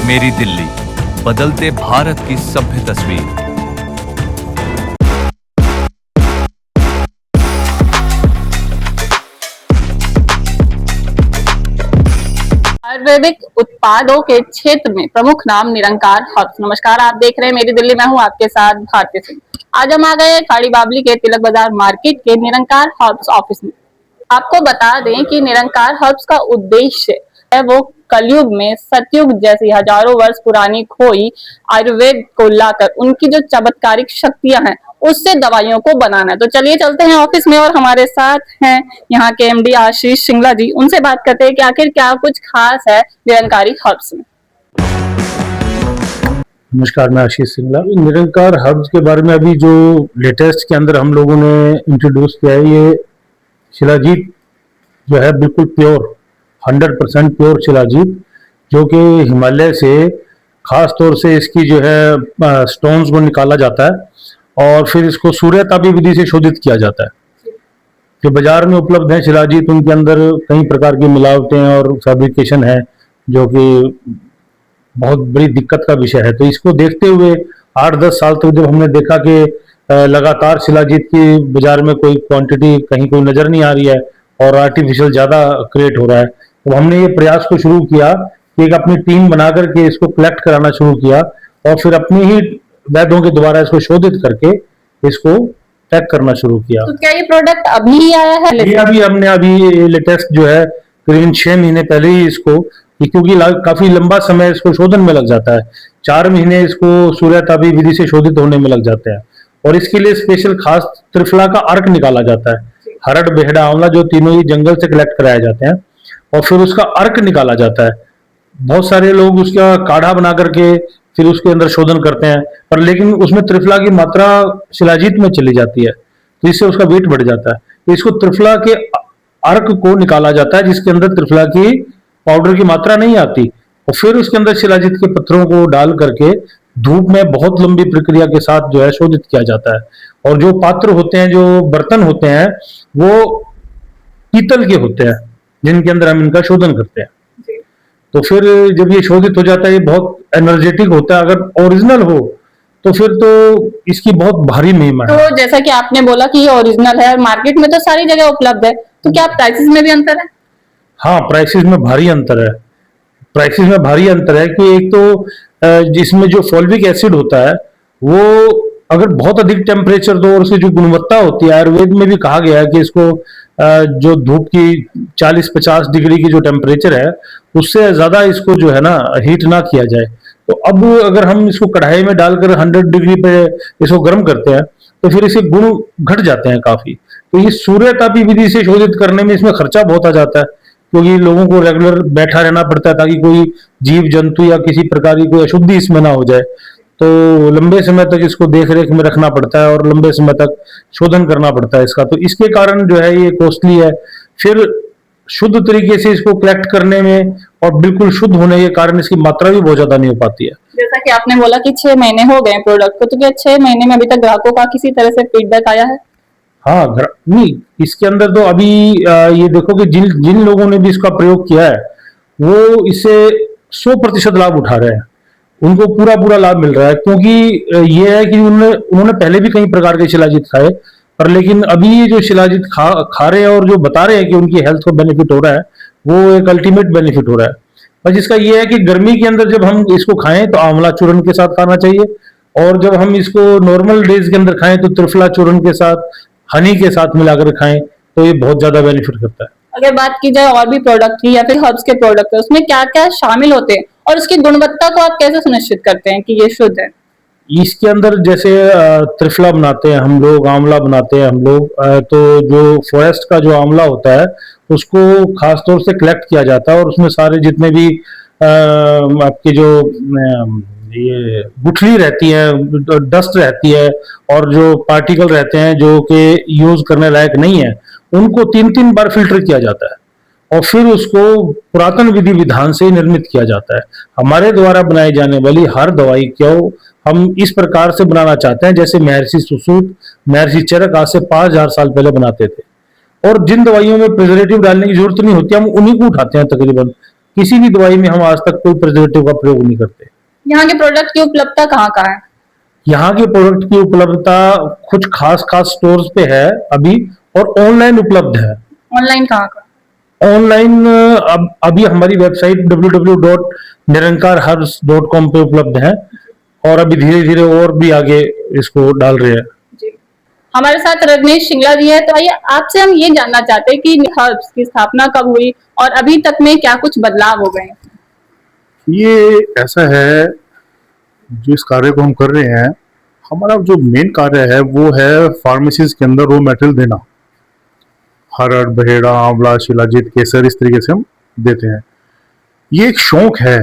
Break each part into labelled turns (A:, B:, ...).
A: मेरी दिल्ली, बदलते भारत की सभ्य तस्वीर।
B: आयुर्वेदिक उत्पादों के क्षेत्र में प्रमुख नाम निरंकार हर्ब्स। नमस्कार, आप देख रहे हैं मेरी दिल्ली, मैं हूं आपके साथ भारती सिंह। आज हम आ गए खाड़ी बावली के तिलक बाजार मार्केट के निरंकार हर्ब्स ऑफिस में। आपको बता दें कि निरंकार हर्ब्स का उद्देश्य है वो कलयुग में सतयुग जैसी हजारों वर्ष पुरानी खोई आयुर्वेद को लाकर उनकी जो चमत्कारिक शक्तियां हैं उससे दवाइयों को बनाना है। तो चलिए चलते हैं ऑफिस में और हमारे साथ हैं यहाँ के एमडी आशीष सिंगला जी। उनसे बात करते हैं कि आखिर क्या कुछ खास है निरंकारी हर्ब्स में।
C: नमस्कार, मैं आशीष सिंगला। निरंकार हर्ब्स के बारे में अभी जो लेटेस्ट के अंदर हम लोगों ने इंट्रोड्यूस किया है, ये शिलाजीत जो है बिल्कुल प्योर 100% प्योर शिलाजीत, जो कि हिमालय से खास तौर से इसकी जो है स्टोन्स को निकाला जाता है और फिर इसको सूर्यतापी विधि से शोधित किया जाता है। जो बाजार में उपलब्ध है शिलाजीत, उनके अंदर कई प्रकार की मिलावटें और फैब्रिकेशन है, जो कि बहुत बड़ी दिक्कत का विषय है। तो इसको देखते हुए 8-10 साल तक जब हमने देखा कि लगातार शिलाजीत की बाजार में कोई क्वांटिटी कहीं कोई नजर नहीं आ रही है और आर्टिफिशियल ज़्यादा क्रिएट हो रहा है, तो हमने ये प्रयास को शुरू किया कि एक अपनी टीम बना करके इसको कलेक्ट कराना शुरू किया और फिर अपनी ही वैद्यों के द्वारा इसको शोधित करके इसको पैक करना शुरू किया।
B: तो क्या ये प्रोडक्ट अभी आया है?
C: ये अभी लेटेस्ट जो है करीबन 6 महीने पहले ही इसको, क्योंकि काफी लंबा समय इसको शोधन में लग जाता है, 4 महीने इसको सूर्यतापी विधि से शोधित होने में लग जाते हैं और इसके लिए स्पेशल खास त्रिफला का अर्क निकाला जाता है। हरड़, बेहड़ा, आंवला जो तीनों ही जंगल से कलेक्ट कराए जाते हैं और फिर उसका अर्क निकाला जाता है। बहुत सारे लोग उसका काढ़ा बना करके फिर उसके अंदर शोधन करते हैं, पर लेकिन उसमें त्रिफला की मात्रा शिलाजीत में चली जाती है, तो इससे उसका वेट बढ़ जाता है। तो इसको त्रिफला के अर्क को निकाला जाता है, जिसके अंदर त्रिफला की पाउडर की मात्रा नहीं आती, और फिर उसके अंदर शिलाजीत के पत्थरों को डाल करके धूप में बहुत लंबी प्रक्रिया के साथ जो है शोधित किया जाता है। और जो पात्र होते हैं, जो बर्तन होते हैं, वो पीतल के होते हैं जिनके अंदर हम इनका शोधन करते हैं। तो फिर जब ये शोधित हो जाता है, ये बहुत एनर्जेटिक होता है। अगर ओरिजिनल हो तो फिर तो इसकी बहुत भारी महिमा है।
B: तो जैसा कि आपने बोला कि ये ओरिजिनल है, मार्केट में तो सारी जगह उपलब्ध है, तो क्या प्राइसेस में भी अंतर है?
C: हाँ, प्राइसेस में भारी अंतर है। प्राइसेस में भारी अंतर है कि एक तो जिसमें जो फॉल्विक एसिड होता है, वो अगर बहुत अधिक टेम्परेचर दो और उसकी जो गुणवत्ता होती है, आयुर्वेद में भी कहा गया है कि इसको जो धूप की 40-50 डिग्री की जो टेम्परेचर है, उससे ज्यादा इसको जो है ना हीट ना किया जाए। तो अब अगर हम इसको कढ़ाई में डालकर 100 डिग्री पे इसको गर्म करते हैं तो फिर इसके गुण घट जाते हैं काफी। तो ये सूर्यतापी विधि से शोधित करने में इसमें खर्चा बहुत आ जाता है, क्योंकि लोगों को रेगुलर बैठा रहना पड़ता है ताकि कोई जीव जंतु या किसी प्रकार की कोई अशुद्धि इसमें ना हो जाए। तो लंबे समय तक इसको देख रेख में रखना पड़ता है और लंबे समय तक शोधन करना पड़ता है इसका, तो इसके कारण जो है ये कॉस्टली है। फिर शुद्ध तरीके से इसको कलेक्ट करने में और बिल्कुल शुद्ध होने के कारण इसकी मात्रा भी बहुत ज्यादा नहीं हो पाती है।
B: जैसा कि आपने बोला कि 6 महीने हो गए प्रोडक्ट को, तो क्या 6 महीने में अभी तक ग्राहकों का किसी तरह से फीडबैक आया है?
C: हाँ, नहीं, इसके अंदर तो अभी ये देखो कि जिन जिन लोगों ने भी इसका प्रयोग किया है वो इससे 100% लाभ उठा रहे हैं, उनको पूरा पूरा लाभ मिल रहा है। क्योंकि ये है कि उन्होंने पहले भी कई प्रकार के शिलाजीत खाए, पर लेकिन अभी ये जो शिलाजीत खा रहे हैं और जो बता रहे हैं कि उनकी हेल्थ को बेनिफिट हो रहा है, वो एक अल्टीमेट बेनिफिट हो रहा है। और जिसका ये है कि गर्मी के अंदर जब हम इसको खाएं तो आंवला चूर्ण के साथ खाना चाहिए, और जब हम इसको नॉर्मल डेज के अंदर खाएं तो त्रिफला चूर्ण के साथ, हनी के साथ मिलाकर खाएं, तो ये बहुत ज्यादा बेनिफिट करता है।
B: अगर बात की जाए और भी प्रोडक्ट की या फिर हर्ब्स के प्रोडक्ट, उसमें क्या क्या शामिल होते हैं और उसकी गुणवत्ता को आप कैसे सुनिश्चित करते हैं कि ये शुद्ध है?
C: इसके अंदर जैसे त्रिफला बनाते हैं हम लोग, आंवला बनाते हैं हम लोग, तो जो फॉरेस्ट का जो आंवला होता है उसको खास तौर से कलेक्ट किया जाता है और उसमें सारे जितने भी आपके जो ये गुठली रहती है, डस्ट रहती है और जो पार्टिकल रहते हैं जो कि यूज करने लायक नहीं है, उनको 3-3 बार फिल्टर किया जाता है और फिर उसको पुरातन विधि विधान से निर्मित किया जाता है। हमारे द्वारा बनाई जाने वाली हर दवाई को हम इस प्रकार से बनाना चाहते हैं जैसे महर्षि सुश्रुत, महर्षि चरक आज से 5000 साल पहले बनाते थे। और जिन दवाइयों में प्रिजर्वेटिव डालने की जरूरत नहीं होती, हम उन्हीं को उठाते हैं तकरीबन। किसी भी दवाई में हम आज तक कोई प्रिजर्वेटिव का प्रयोग नहीं करते।
B: यहाँ के प्रोडक्ट की उपलब्धता कहाँ कहाँ है?
C: यहाँ के प्रोडक्ट की उपलब्धता कुछ खास खास स्टोर्स पे है अभी, और ऑनलाइन उपलब्ध है।
B: ऑनलाइन कहाँ कहाँ?
C: ऑनलाइन अब अभी हमारी वेबसाइट www.nirankarherbs.com पे उपलब्ध है, और अभी धीरे धीरे और भी आगे इसको डाल रहे हैं।
B: जी। हमारे साथ रजनीश शिंगला जी है, तो आइए आपसे हम ये जानना चाहते हैं कि हर्ब्स की स्थापना कब हुई और अभी तक में क्या कुछ बदलाव हो गए हैं?
D: ये ऐसा है, जो इस कार्य को हम कर रहे हैं, हमारा जो मेन कार्य है वो है फार्मेसीज के अंदर रॉ मटेरियल देना। हरड़, बहेड़ा, आंवला, शिलाजीत, केसर, इस तरीके से हम देते हैं। ये एक शौक है,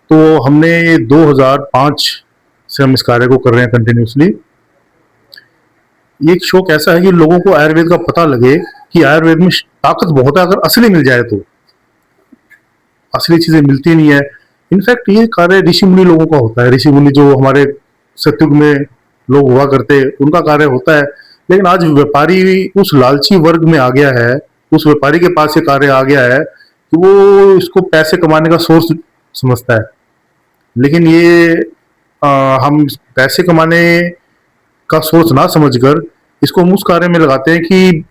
D: तो हमने 2005 से हम इस कार्य को कर रहे हैं कंटिन्यूसली। ये एक शौक ऐसा है कि लोगों को आयुर्वेद का पता लगे कि आयुर्वेद में ताकत बहुत है, अगर असली मिल जाए तो। असली चीजें मिलती नहीं है। इनफैक्ट ये कार्य ऋषि मुनि लोगों का होता है। ऋषि मुनि जो हमारे सतयुग में लोग हुआ करते, उनका कार्य होता है। लेकिन आज व्यापारी उस लालची वर्ग में आ गया है, उस व्यापारी के पास ये कार्य आ गया है कि वो इसको पैसे कमाने का सोर्स समझता है। लेकिन ये हम पैसे कमाने का सोर्स ना समझकर इसको हम उस कार्य में लगाते हैं कि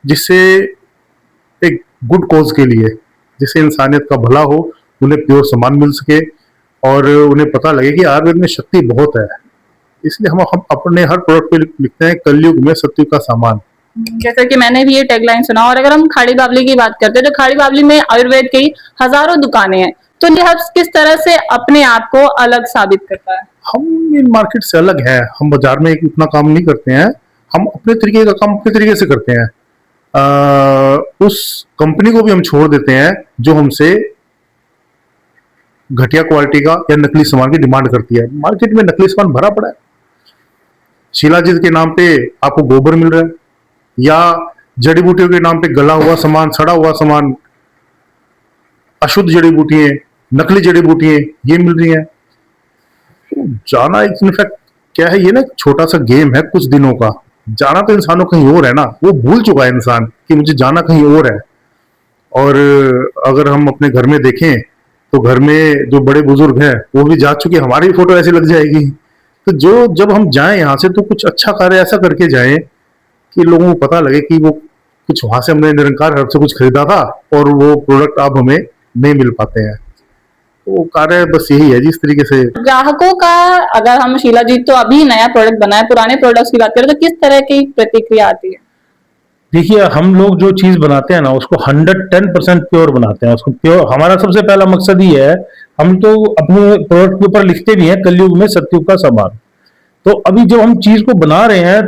D: जिससे एक गुड कॉज के लिए, जिससे इंसानियत का भला हो, उन्हें प्योर सामान मिल सके और उन्हें पता लगे कि आयुर्वेद में शक्ति बहुत है। इसलिए हम अपने हर प्रोडक्ट पे लिखते हैं कलयुग में सत्युग का सामान।
B: जैसे कि मैंने भी ये टैगलाइन सुना। और अगर हम खाड़ी बावली की बात करते हैं, तो खाड़ी बावली में आयुर्वेद की हजारों दुकानें हैं, तो ये हर्ब्स किस तरह से अपने आप को अलग साबित करता है?
D: हम इन मार्केट से अलग हैं। हम बाजार में इतना काम नहीं करते हैं, हम अपने तरीके का काम अपने तरीके से करते हैं। उस कंपनी को भी हम छोड़ देते हैं जो हमसे घटिया क्वालिटी का या नकली सामान की डिमांड करती है। मार्केट में नकली सामान भरा पड़ा है। शिलाजीत के नाम पे आपको गोबर मिल रहा है, या जड़ी बूटियों के नाम पे गला हुआ सामान, सड़ा हुआ सामान, अशुद्ध जड़ी बूटियां, नकली जड़ी बूटियां ये मिल रही हैं। तो जाना इनफैक्ट क्या है, ये ना छोटा सा गेम है कुछ दिनों का। जाना तो इंसानों कहीं और है ना, वो भूल चुका है इंसान कि मुझे जाना कहीं और है। और अगर हम अपने घर में देखें तो घर में जो बड़े बुजुर्ग हैं वो भी जा चुके, हमारी फोटो ऐसी लग जाएगी। तो जो जब हम जाएं यहाँ से तो कुछ अच्छा कार्य ऐसा करके जाएं कि लोगों को पता लगे कि वो कुछ वहां से हमने निरंकार हर्ब से कुछ खरीदा था और वो प्रोडक्ट अब हमें नहीं मिल पाते हैं। तो कार्य बस यही है जिस तरीके से
B: ग्राहकों का, अगर हम शिलाजीत तो अभी नया प्रोडक्ट बनाए, पुराने प्रोडक्ट्स की बात करें तो किस तरह की प्रतिक्रिया आती है?
C: देखिए, हम लोग जो चीज बनाते हैं ना उसको 110% प्योर बनाते हैं। उसको प्योर, हमारा सबसे पहला मकसद ही है, हम तो अपने प्रोडक्ट के ऊपर लिखते भी हैं कलयुग में सत्युग का सामान। तो अभी जब हम चीज को बना रहे हैं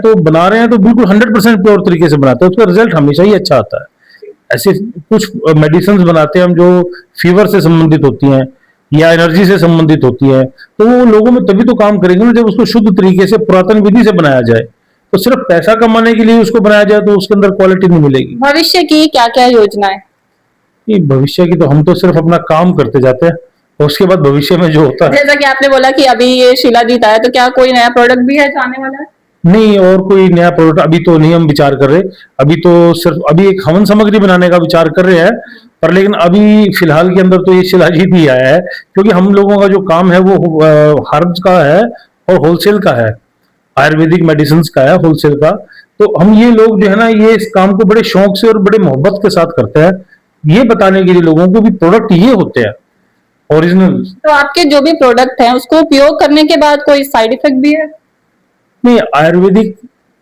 C: तो बिल्कुल 100% प्योर तरीके से बनाते हैं, उसका रिजल्ट हमेशा ही अच्छा आता है। ऐसे कुछ मेडिसिन बनाते हैं हम जो फीवर से संबंधित होती हैं या एनर्जी से संबंधित होती है, तो वो लोगों में तभी तो काम करेंगे ना जब उसको शुद्ध तरीके से पुरातन विधि से बनाया जाए। तो सिर्फ पैसा कमाने के लिए उसको बनाया जाए तो उसके अंदर क्वालिटी नहीं मिलेगी।
B: भविष्य की क्या क्या योजनाएं?
C: कि भविष्य की तो हम तो सिर्फ अपना काम करते जाते हैं, और उसके बाद भविष्य में जो होता है,
B: जैसा कि आपने बोला कि अभी ये शिलाजीत आया, तो क्या कोई नया प्रोडक्ट भी है जो आने वाला है?
C: नहीं, और कोई नया प्रोडक्ट अभी तो नहीं हम विचार कर रहे। अभी तो सिर्फ अभी एक हवन सामग्री बनाने का विचार कर रहे हैं, पर लेकिन अभी फिलहाल के अंदर तो ये शिलाजीत ही आया है, क्योंकि हम लोगों का जो काम है वो हर्ब्स का है और होलसेल का है, आयुर्वेदिक मेडिसिन का है, होलसेल का। तो हम ये लोग जो है ना, ये इस काम को बड़े शौक से और बड़े मोहब्बत के साथ करते हैं, ये बताने के लिए लोगों को भी प्रोडक्ट ये होते हैं ओरिजिनल।
B: तो आपके जो भी प्रोडक्ट हैं उसको उपयोग करने के बाद कोई साइड इफेक्ट भी है?
C: नहीं,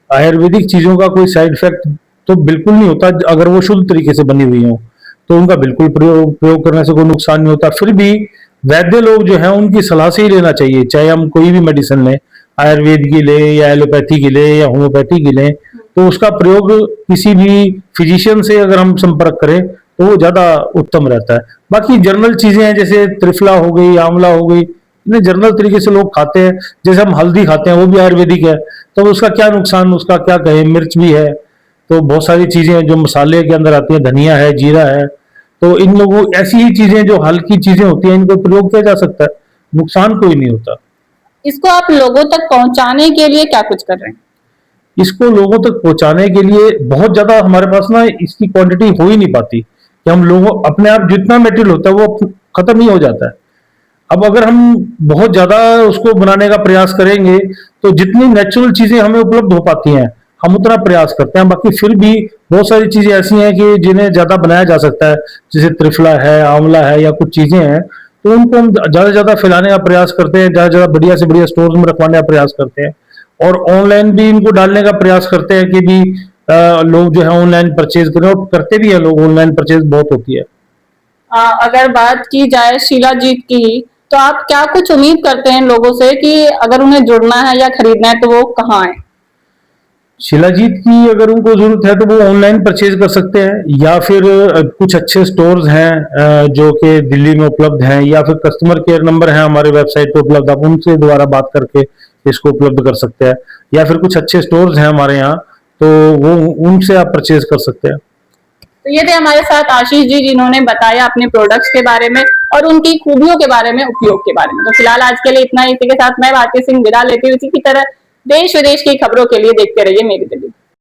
C: आयुर्वेदिक चीजों का कोई साइड इफेक्ट तो बिल्कुल नहीं होता। अगर वो शुद्ध तरीके से बनी हुई हो तो उनका बिल्कुल प्रयोग करने से कोई नुकसान नहीं होता। फिर भी वैद्य लोग जो है उनकी सलाह से ही लेना चाहिए, चाहे हम कोई भी मेडिसिन लें, आयुर्वेद की ले या एलोपैथी की ले या होम्योपैथी की ले, तो उसका प्रयोग किसी भी फिजिशियन से अगर हम संपर्क करें तो वो ज्यादा उत्तम रहता है। बाकी जर्नल चीजें हैं, जैसे त्रिफला हो गई, आंवला हो गई, इन्हें जर्नल तरीके से लोग खाते हैं। जैसे हम हल्दी खाते हैं, वो भी आयुर्वेदिक है, तो उसका क्या नुकसान, उसका क्या कहे। मिर्च भी है, तो बहुत सारी चीजें हैं जो मसाले के अंदर आती हैं, धनिया है, जीरा है, तो इन लोगों ऐसी ही चीजें जो हल्की चीजें होती हैं इनको प्रयोग किया जा सकता है, नुकसान कोई नहीं होता।
B: इसको आप लोगों तक पहुंचाने के लिए क्या कुछ कर रहे हैं?
C: इसको लोगों तक पहुंचाने के लिए बहुत ज्यादा हमारे पास ना इसकी क्वांटिटी हो ही नहीं पाती, कि हम लोगों अपने आप जितना मटेरियल होता है वो खत्म ही हो जाता है। अब अगर हम बहुत ज्यादा उसको बनाने का प्रयास करेंगे तो जितनी नेचुरल चीजें हमें उपलब्ध हो पाती हैं हम उतना प्रयास करते हैं, बाकी फिर भी बहुत सारी चीजें ऐसी हैं कि जिन्हें ज्यादा बनाया जा सकता है, जैसे त्रिफला है, आंवला है या कुछ चीजें हैं, तो उनको हम ज्यादा से ज्यादा फैलाने का प्रयास करते हैं, ज्यादा से ज्यादा बढ़िया से बढ़िया स्टोर में रखवाने का प्रयास करते हैं और ऑनलाइन भी इनको डालने का प्रयास करते हैं कि भी लोग जो है ऑनलाइन परचेज करें, और करते भी है लोग, ऑनलाइन परचेज बहुत होती है।
B: अगर बात की जाए शिलाजीत की, तो आप क्या कुछ उम्मीद करते हैं लोगों से कि अगर उन्हें जुड़ना है या खरीदना है तो वो कहाँ आए?
C: शिलाजीत की अगर उनको जरूरत है तो वो ऑनलाइन परचेज कर सकते हैं, या फिर कुछ अच्छे स्टोर्स हैं जो कि दिल्ली में उपलब्ध हैं, या फिर कस्टमर केयर नंबर है हमारे वेबसाइट पे उपलब्ध, आप उनसे दोबारा बात करके इसको उपलब्ध कर सकते हैं, या फिर कुछ अच्छे स्टोर्स हैं हमारे यहाँ तो वो उनसे आप परचेज कर सकते हैं।
B: तो ये थे हमारे साथ आशीष जी, जिन्होंने बताया अपने प्रोडक्ट्स के बारे में और उनकी खूबियों के बारे में, उपयोग के बारे में। तो फिलहाल आज के लिए इतना ही। इसी के साथ मैं भारती सिंह विदा लेती हूँ। इसी की तरह देश विदेश की खबरों के लिए देखते रहिए मेरी दिल्ली।